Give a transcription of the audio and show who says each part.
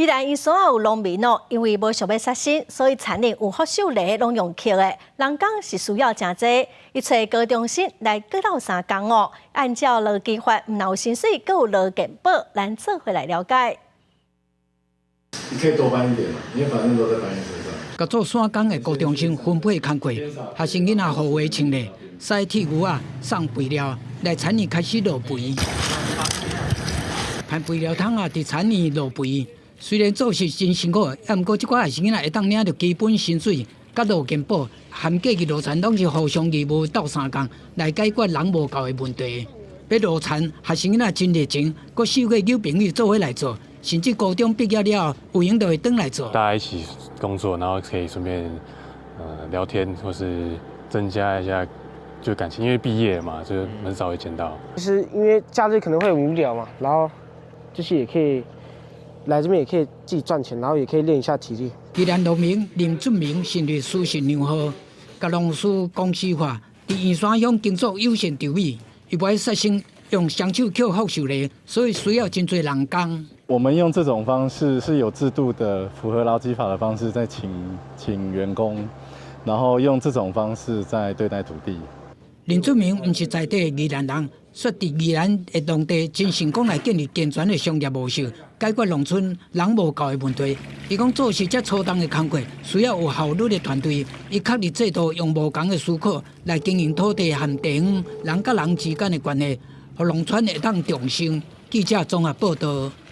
Speaker 1: 宜兰伊所有农民哦，因为无想要杀生，所以田里有福寿梨拢用捡的，人工是需要真济。伊找高中生来各到3工哦，按照劳基法，唔有薪水，搁有劳健保，咱做回来了解。
Speaker 2: 你可以多搬一点嘛，因为反正都在搬运车上。
Speaker 3: 甲做山工的高中生分配工课，学生囡仔互话清理，塞铁牛啊，送肥料，来田里开始落肥。盘肥料桶啊，伫田里落肥。虽然做是真辛苦，也毋过即寡学生囡仔会当领着基本薪水、甲劳健保，含假日劳残拢是互相义务斗3工，来解决人无够的问题。要劳残，学生囡仔真热情，佮4个女朋友做伙来做，甚至高中毕业了后，有闲就会转来做。
Speaker 4: 大家一起工作，然后可以顺便聊天，或是增加一下就感情，因为毕业嘛，就很少会见到。
Speaker 5: 就是因为假日可能会无聊嘛，然后就是也可以来这边，也可以自己赚钱，然后也可以练一下体力。
Speaker 3: 宜兰农民林俊明成立苏姓良好，甲农事公司化，伫圆山乡耕作友善稻米，伊不爱杀生，用双手捡福寿梨，所以需要真侪人工。
Speaker 6: 我们用这种方式是有制度的，符合劳基法的方式在请员工，然后用这种方式在对待土地。
Speaker 3: 林俊明毋是在地宜兰人，说伫宜兰的农地真成功来建立健全的商业模式，解决农村人无够的问题。伊讲做是遮粗重的工作，需要有效率的团队，伊确立制度，用无同的思考来经营土地和地方人甲人之间的关系，互农村会当重生。记者综合报道。